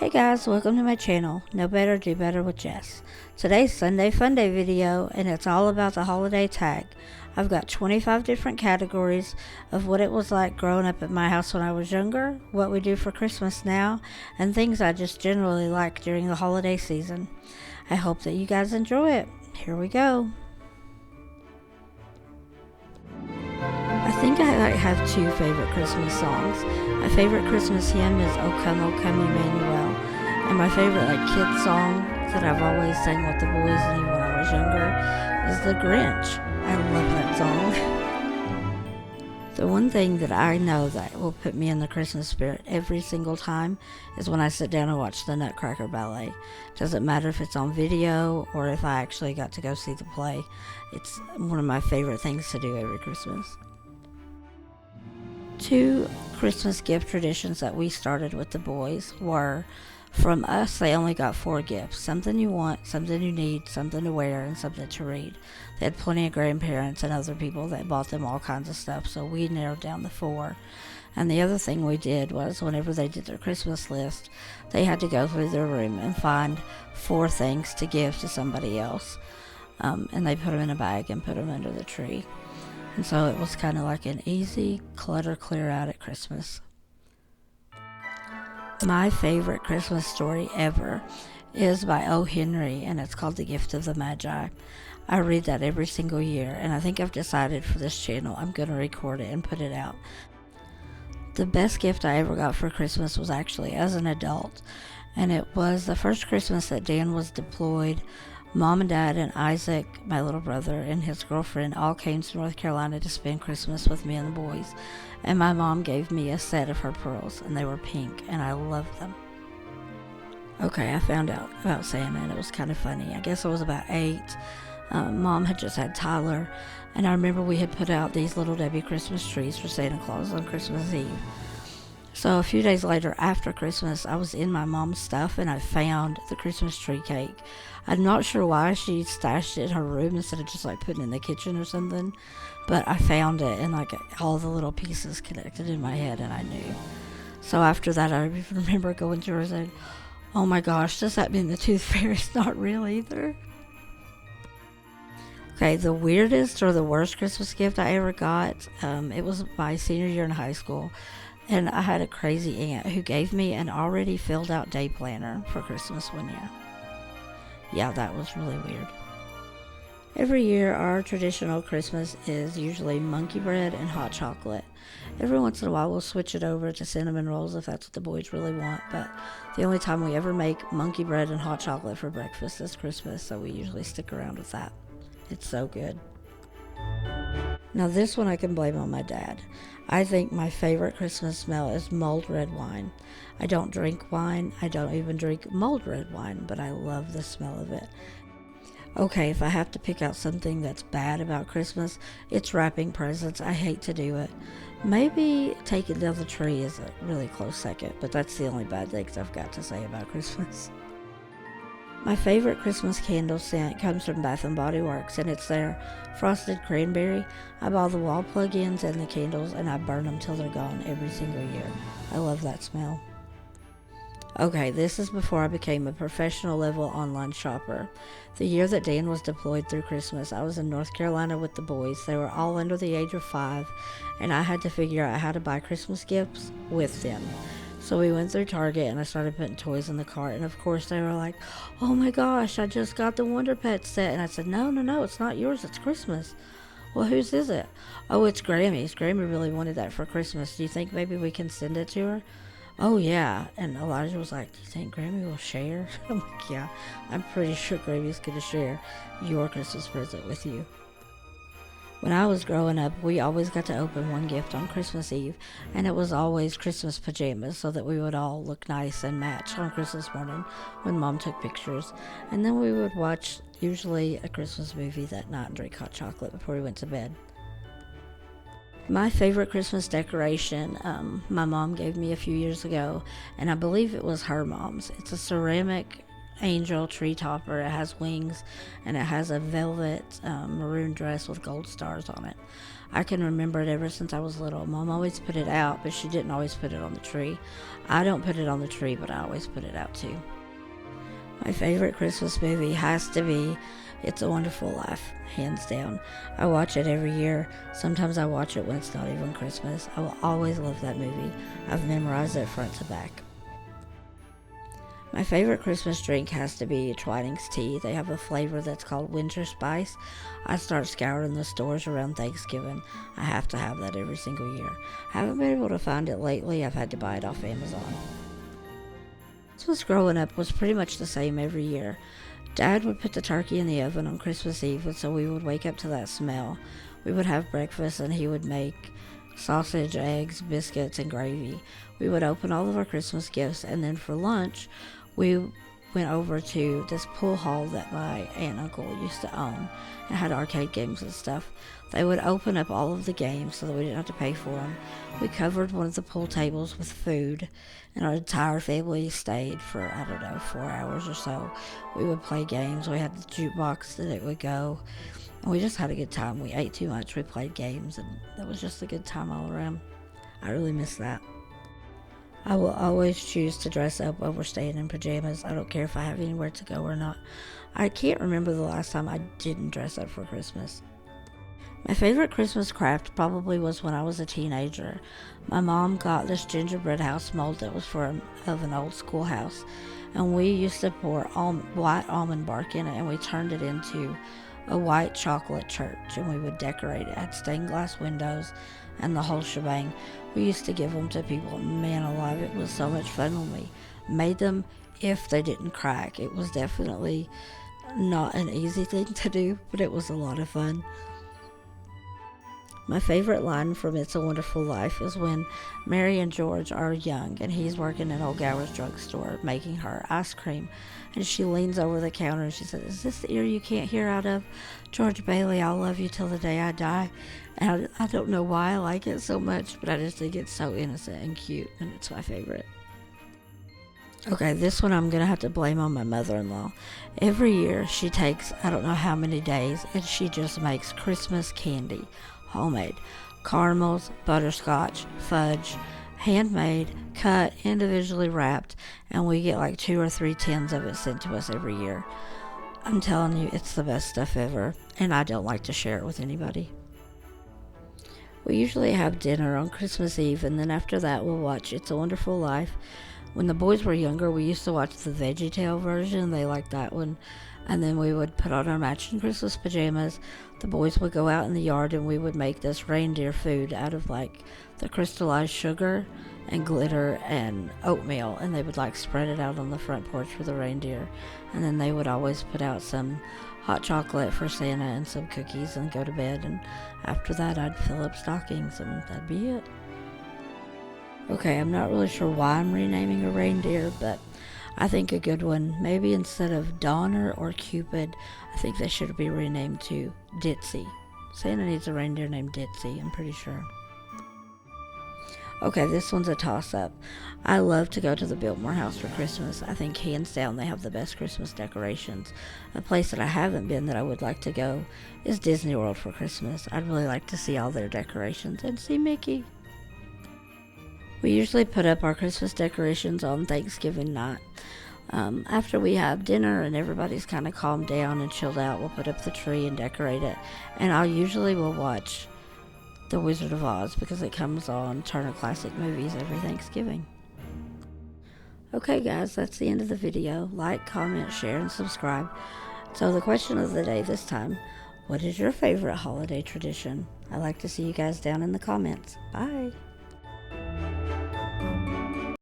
Hey guys, welcome to my channel, Know Better, Do Better with Jess. Today's Sunday Funday video, and it's all about the holiday tag. I've got 25 different categories of what it was like growing up at my house when I was younger, what we do for Christmas now, and things I just generally like during the holiday season. I hope that you guys enjoy it. Here we go. I think I have two favorite Christmas songs. My favorite Christmas hymn is O Come, Emmanuel. And my favorite kid song that I've always sang with the boys and even when I was younger is The Grinch. I love that song. The one thing that I know that will put me in the Christmas spirit every single time is when I sit down and watch the Nutcracker Ballet. Doesn't matter if it's on video or if I actually got to go see the play. It's one of my favorite things to do every Christmas. Two Christmas gift traditions that we started with the boys were, from us, they only got 4 gifts. Something you want, something you need, something to wear, and something to read. They had plenty of grandparents and other people that bought them all kinds of stuff, so we narrowed down the 4. And the other thing we did was whenever they did their Christmas list, they had to go through their room and find 4 things to give to somebody else. And they put them in a bag and put them under the tree. And so it was kind of like an easy clutter clear out at Christmas. My favorite Christmas story ever is by O. Henry, and it's called The Gift of the Magi. I read that every single year, and I think I've decided for this channel I'm going to record it and put it out. The best gift I ever got for Christmas was actually as an adult, and it was the first Christmas that Dan was deployed. Mom and Dad and Isaac, my little brother, and his girlfriend all came to North Carolina to spend Christmas with me and the boys. And my mom gave me a set of her pearls, and they were pink, and I loved them. Okay, I found out about Santa, and it was kind of funny. I guess I was about 8. Mom had just had Tyler, and I remember we had put out these Little Debbie Christmas trees for Santa Claus on Christmas Eve. So a few days later, after Christmas, I was in my mom's stuff, and I found the Christmas tree cake. I'm not sure why she stashed it in her room instead of just putting it in the kitchen or something, but I found it, and all the little pieces connected in my head, and I knew. So after that, I remember going to her and saying, "Oh my gosh, does that mean the tooth fairy's not real either?" Okay, the weirdest or the worst Christmas gift I ever got, it was my senior year in high school. And I had a crazy aunt who gave me an already filled out day planner for Christmas one year. Yeah, that was really weird. Every year, our traditional Christmas is usually monkey bread and hot chocolate. Every once in a while, we'll switch it over to cinnamon rolls if that's what the boys really want. But the only time we ever make monkey bread and hot chocolate for breakfast is Christmas, so we usually stick around with that. It's so good. Now this one I can blame on my dad. I think my favorite Christmas smell is mulled red wine. I don't drink wine. I don't even drink mulled red wine, but I love the smell of it. Okay, if I have to pick out something that's bad about Christmas, it's wrapping presents. I hate to do it. Maybe taking down the tree is a really close second, but that's the only bad things I've got to say about Christmas. My favorite Christmas candle scent comes from Bath & Body Works, and it's their Frosted Cranberry. I buy the wall plug-ins and the candles, and I burn them till they're gone every single year. I love that smell. Okay, this is before I became a professional level online shopper. The year that Dan was deployed through Christmas, I was in North Carolina with the boys. They were all under the age of 5, and I had to figure out how to buy Christmas gifts with them. So we went through Target, and I started putting toys in the cart, and of course they were like, "Oh my gosh, I just got the Wonder Pet set." And I said, no, it's not yours, it's Christmas. "Well, whose is it?" "Oh, it's Grammy's. Grammy really wanted that for Christmas. Do you think maybe we can send it to her?" "Oh yeah." And Elijah was like, "Do you think Grammy will share?" I'm like, "Yeah, I'm pretty sure Grammy's gonna share your Christmas present with you." When I was growing up, we always got to open one gift on Christmas Eve, and it was always Christmas pajamas so that we would all look nice and match on Christmas morning when Mom took pictures. And then we would watch usually a Christmas movie that night and drink hot chocolate before we went to bed. My favorite Christmas decoration, my mom gave me a few years ago, and I believe it was her mom's. It's a ceramic angel tree topper. It has wings, and it has a velvet maroon dress with gold stars on it. I can remember it ever since I was little. Mom always put it out, but she didn't always put it on the tree. I don't put it on the tree, but I always put it out too. My favorite Christmas movie has to be It's a Wonderful Life, hands down. I watch it every year. Sometimes I watch it when it's not even Christmas. I will always love that movie. I've memorized it front to back. My favorite Christmas drink has to be Twinings tea. They have a flavor that's called winter spice. I start scouring the stores around Thanksgiving. I have to have that every single year. I haven't been able to find it lately. I've had to buy it off Amazon. Christmas growing up was pretty much the same every year. Dad would put the turkey in the oven on Christmas Eve, and so we would wake up to that smell. We would have breakfast, and he would make sausage, eggs, biscuits, and gravy. We would open all of our Christmas gifts, and then for lunch, we went over to this pool hall that my aunt and uncle used to own. It had arcade games and stuff. They would open up all of the games so that we didn't have to pay for them. We covered one of the pool tables with food, and our entire family stayed for, 4 hours or so. We would play games. We had the jukebox that it would go. And we just had a good time. We ate too much. We played games, and that was just a good time all around. I really miss that. I will always choose to dress up over staying in pajamas. I don't care if I have anywhere to go or not. I can't remember the last time I didn't dress up for Christmas. My favorite Christmas craft probably was when I was a teenager. My mom got this gingerbread house mold that was of an old schoolhouse, and we used to pour white almond bark in it, and we turned it into a white chocolate church, and we would decorate it. It had stained glass windows and the whole shebang. We used to give them to people. Man alive, it was so much fun when we made them if they didn't crack. It was definitely not an easy thing to do, but it was a lot of fun. My favorite line from It's a Wonderful Life is when Mary and George are young, and he's working in Old Gower's drugstore making her ice cream. And she leans over the counter and she says, "Is this the ear you can't hear out of? George Bailey, I'll love you till the day I die." And I don't know why I like it so much, but I just think it's so innocent and cute, and it's my favorite. Okay, this one I'm going to have to blame on my mother-in-law. Every year she takes, I don't know how many days, and she just makes Christmas candy. Homemade. Caramels, butterscotch, fudge, handmade, cut, individually wrapped, and we get like 2 or 3 tins of it sent to us every year. I'm telling you, it's the best stuff ever, and I don't like to share it with anybody. We usually have dinner on Christmas Eve, and then after that we'll watch It's a Wonderful Life. When the boys were younger, we used to watch the VeggieTale version. They liked that one. And then we would put on our matching Christmas pajamas. The boys would go out in the yard, and we would make this reindeer food out of like the crystallized sugar and glitter and oatmeal, and they would like spread it out on the front porch for the reindeer. And then they would always put out some hot chocolate for Santa and some cookies and go to bed. And after that, I'd fill up stockings, and that'd be it. Okay, I'm not really sure why I'm renaming a reindeer, but I think a good one, maybe instead of Donner or Cupid, I think they should be renamed to Ditzy. Santa needs a reindeer named Ditzy, I'm pretty sure. Okay, this one's a toss-up. I love to go to the Biltmore House for Christmas. I think hands down they have the best Christmas decorations. A place that I haven't been that I would like to go is Disney World for Christmas. I'd really like to see all their decorations and see Mickey. We usually put up our Christmas decorations on Thanksgiving night. After we have dinner and everybody's kind of calmed down and chilled out, we'll put up the tree and decorate it. And I usually will watch The Wizard of Oz because it comes on Turner Classic Movies every Thanksgiving. Okay guys, that's the end of the video. Like, comment, share, and subscribe. So the question of the day this time, what is your favorite holiday tradition? I'd like to see you guys down in the comments. Bye!